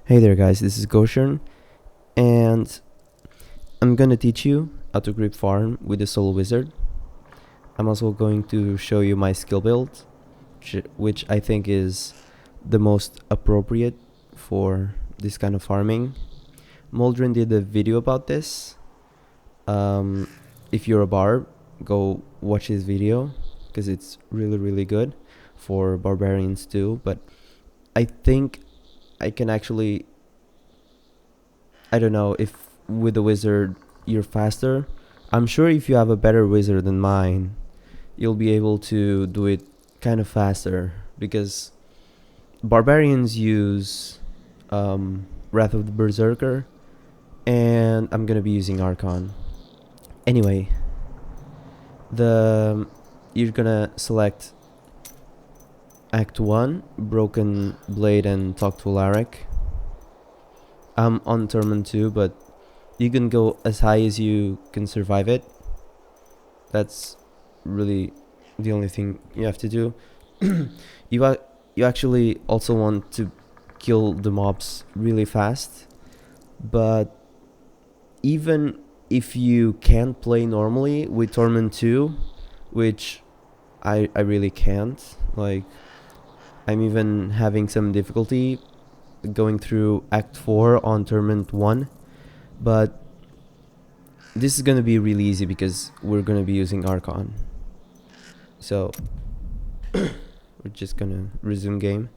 Hey there guys, this is Goshen, and I'm gonna teach you how to Crypt farm with the Soul Wizard. I'm also going to show you my skill build, which I think is the most appropriate for this kind of farming. Moldrin did a video about this. If you're a barb, go watch his video, because it's really good for barbarians too, but I think I can actually, I don't know if with the wizard you're faster. I'm sure if you have a better wizard than mine, you'll be able to do it kind of faster, because barbarians use Wrath of the Berserker, and I'm gonna be using Archon. Anyway, you're gonna select Act 1, Broken Blade and Talk to Alaric. I'm on Torment 2, but you can go as high as you can survive it. That's really the only thing you have to do. You actually also want to kill the mobs really fast, but even if you can't play normally with Torment 2, which I really can't, like, I'm even having some difficulty going through Act 4 on Torment 1, but this is gonna be really easy because we're gonna be using Archon. So we're just gonna resume game.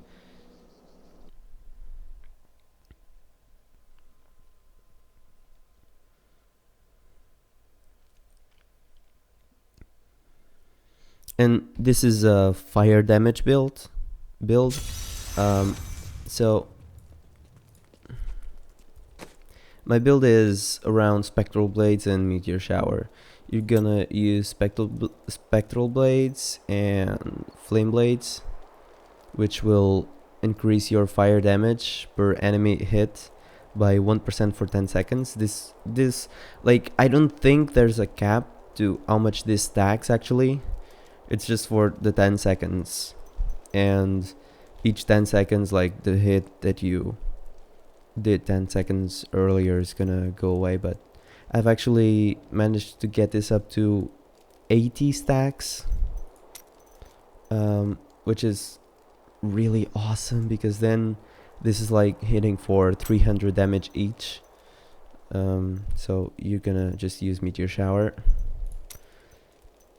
And this is a fire damage build. So my build is around Spectral Blades and Meteor Shower. You're gonna use Spectral Blades and Flame Blades, which will increase your fire damage per enemy hit by 1% for 10 seconds. This like, I don't think there's a cap to how much this stacks actually. It's just for the 10 seconds, and each 10 seconds, like, the hit that you did 10 seconds earlier is gonna go away. But I've actually managed to get this up to 80 stacks, which is really awesome, because then this is like hitting for 300 damage each. So you're gonna just use Meteor Shower,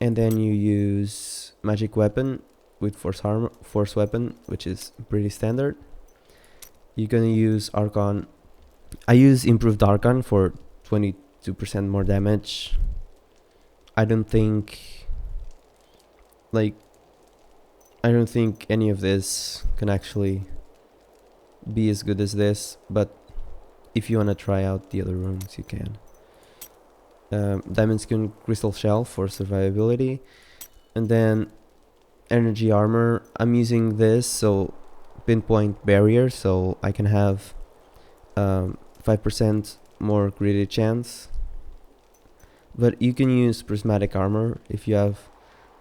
and then you use Magic Weapon with Force Weapon, which is pretty standard. You're gonna use Archon. I use Improved Archon for 22% more damage. I don't think any of this can actually be as good as this, but if you wanna try out the other runes, you can. Diamond Skin Crystal Shell for survivability, and then Energy Armor. I'm using this, so Pinpoint Barrier, so I can have 5% more greedy chance. But you can use Prismatic Armor if you have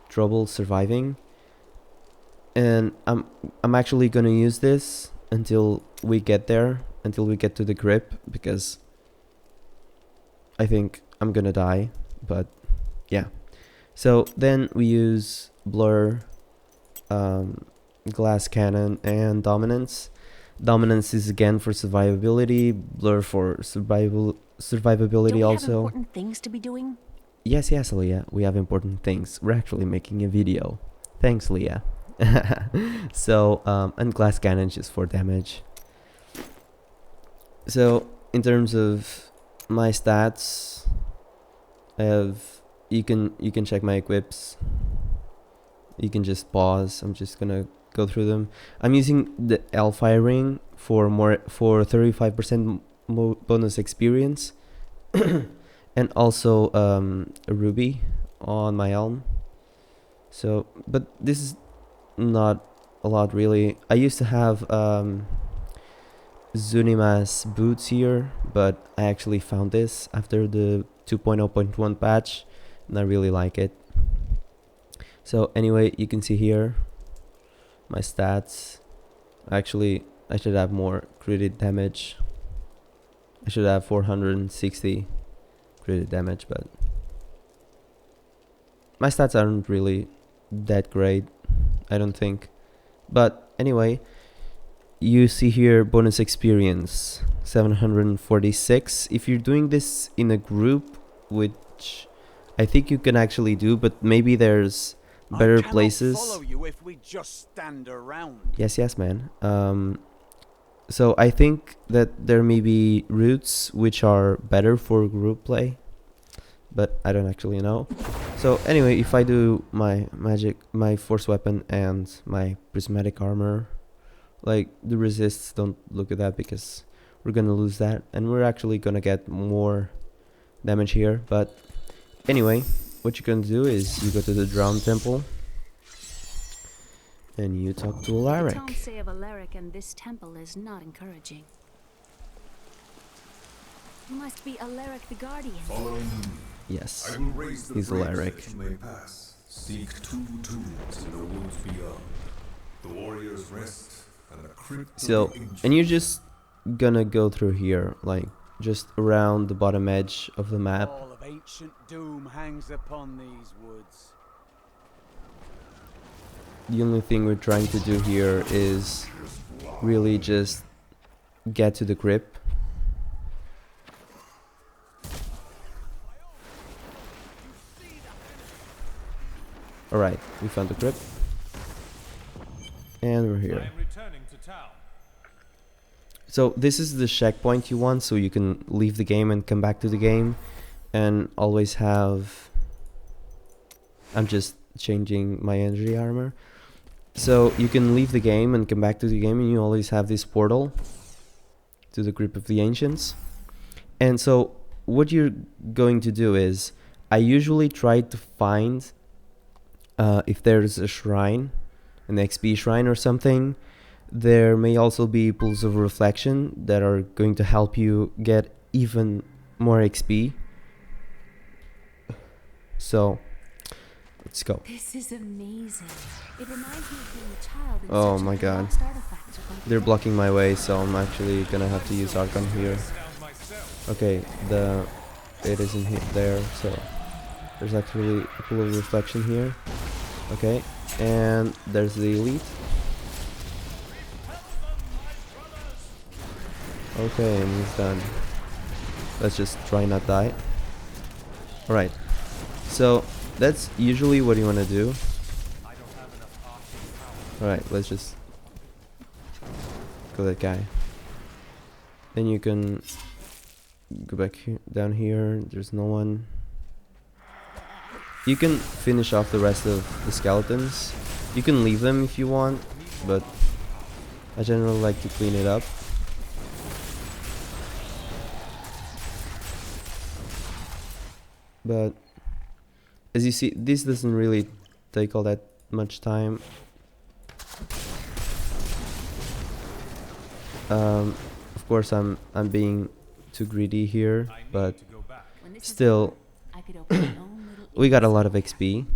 trouble surviving. And I'm actually gonna use this until we get there, until we get to the Crypt, because I think I'm gonna die. But yeah. So then we use Blur, Glass Cannon, and Dominance. Dominance is again for survivability, Blur for survivability also. Don't we have important things to be doing? Yes, Leah, we have important things. We're actually making a video. Thanks, Leah. So, and Glass Cannon just for damage. So, in terms of my stats, I have, you can check my equips. You can just pause. I'm just gonna go through them. I'm using the Hellfire Ring for 35% bonus experience, and also a ruby on my helm. So, but this is not a lot really. I used to have Zunima's boots here, but I actually found this after the 2.0.1 patch, and I really like it. So anyway, you can see here my stats. Actually, I should have more crit damage. I should have 460 crit damage, but my stats aren't really that great, I don't think. But anyway, you see here bonus experience 746. If you're doing this in a group, which I think you can actually do, but maybe there's better places. Follow you if we just stand around. Yes, man. So I think that there may be routes which are better for group play, but I don't actually know. So anyway, if I do my magic, my force weapon and my prismatic armor, like the resists, don't look at that because we're gonna lose that, and we're actually gonna get more damage here. But anyway, what you're gonna do is you go to the Drowned Temple and you talk to Alaric. The towns say of Alaric and this temple is not encouraging. You must be Alaric the Guardian. Following me. Yes, I will raise the he's bridge Alaric. that you may pass. Seek 2 tombs in the woods beyond. The warrior's rest and the crypt. So, and you're just gonna go through here, like just around the bottom edge of the map. All of ancient doom hangs upon these woods. The only thing we're trying to do here is really just get to the crypt. Alright, we found the crypt. And we're here. So this is the checkpoint you want, so you can leave the game and come back to the game and always have... I'm just changing my energy armor. So you can leave the game and come back to the game, and you always have this portal to the Crypt of the Ancients. And so what you're going to do is, I usually try to find if there's a shrine, an XP shrine or something. There may also be pools of reflection that are going to help you get even more XP. So let's go. This is amazing. It reminds me of being a child. Oh my god. They're blocking my way, so I'm actually gonna have to use Archon here. Okay, it isn't there, so there's actually a pool of reflection here. Okay, and there's the elite. Okay, and he's done. Let's just try not die. Alright, so that's usually what you want to do. Alright, let's just kill that guy. Then you can go back here, down here. There's no one. You can finish off the rest of the skeletons. You can leave them if you want, but I generally like to clean it up. But as you see, this doesn't really take all that much time. Of course, I'm being too greedy here, but still, we got a lot of XP.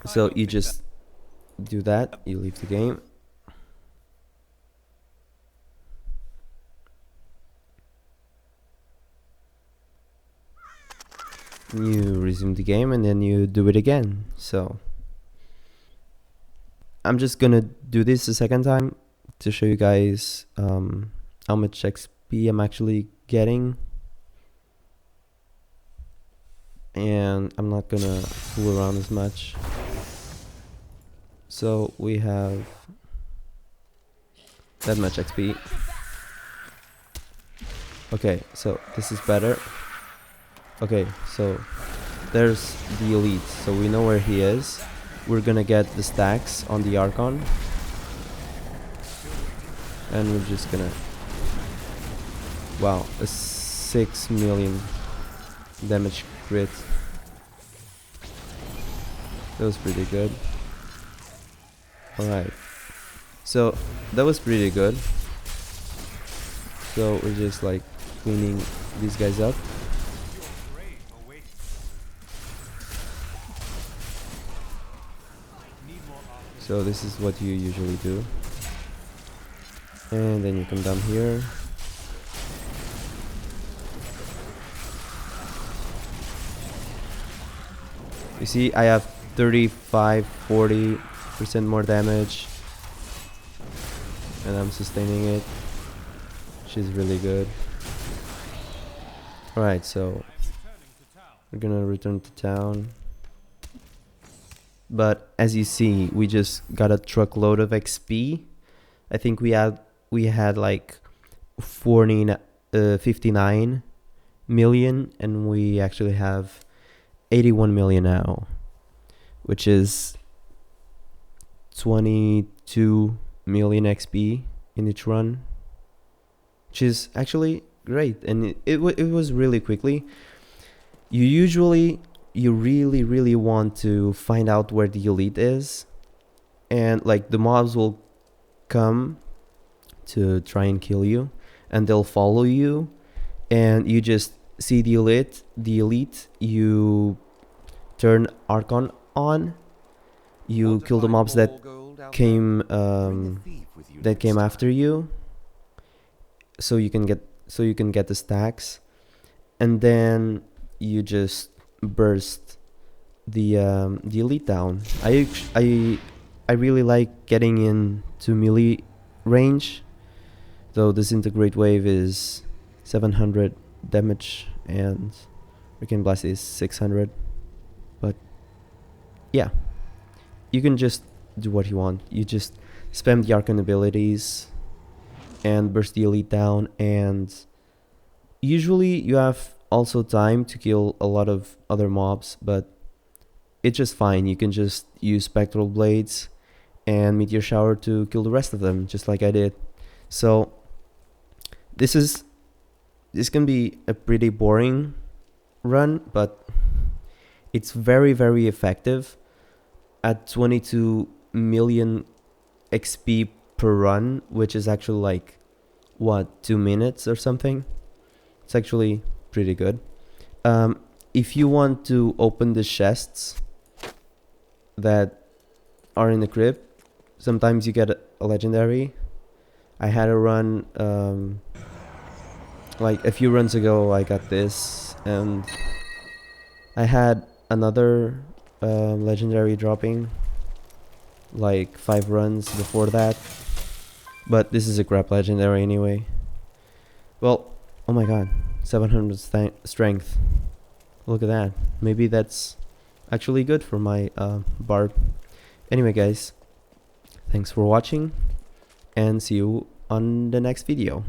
So you just do that. You leave the game. You resume the game and then you do it again. So I'm just gonna do this a second time to show you guys how much XP I'm actually getting, and I'm not gonna fool around as much. So we have that much XP. Okay, so this is better. Okay, so there's the elite, so we know where he is. We're gonna get the stacks on the Archon, and we're just gonna... Wow, a 6 million damage crit. That was pretty good. Alright, so that was pretty good. So we're just like cleaning these guys up. So this is what you usually do. And then you come down here. You see, I have 35-40% more damage, and I'm sustaining it, which is really good. Alright, so we're gonna return to town. But as you see, we just got a truckload of XP. I think we had like 59 million, and we actually have 81 million now, which is 22 million XP in each run, which is actually great. And it was really quickly. You really want to find out where the elite is, and like the mobs will come to try and kill you, and they'll follow you, and you just see the elite, you turn Archon on, you kill the mobs that came after you, so you can get the stacks, and then you just burst the elite down. I really like getting into melee range, though Disintegrate Wave is 700 damage and Arcane Blast is 600. But yeah, you can just do what you want. You just spam the Arcane abilities and burst the elite down, and usually you have also time to kill a lot of other mobs, but it's just fine. You can just use Spectral Blades and Meteor Shower to kill the rest of them, just like I did. So this can be a pretty boring run, but it's very, very effective. At 22 million XP per run, which is actually like, what, 2 minutes or something? It's actually pretty good. If you want to open the chests that are in the crypt, sometimes you get a legendary. I had a run, like a few runs ago, I got this, and I had another legendary dropping like 5 runs before that, but this is a crap legendary anyway. Well, oh my god, 700 strength. Look at that. Maybe that's actually good for my bard. Anyway guys, thanks for watching, and see you on the next video.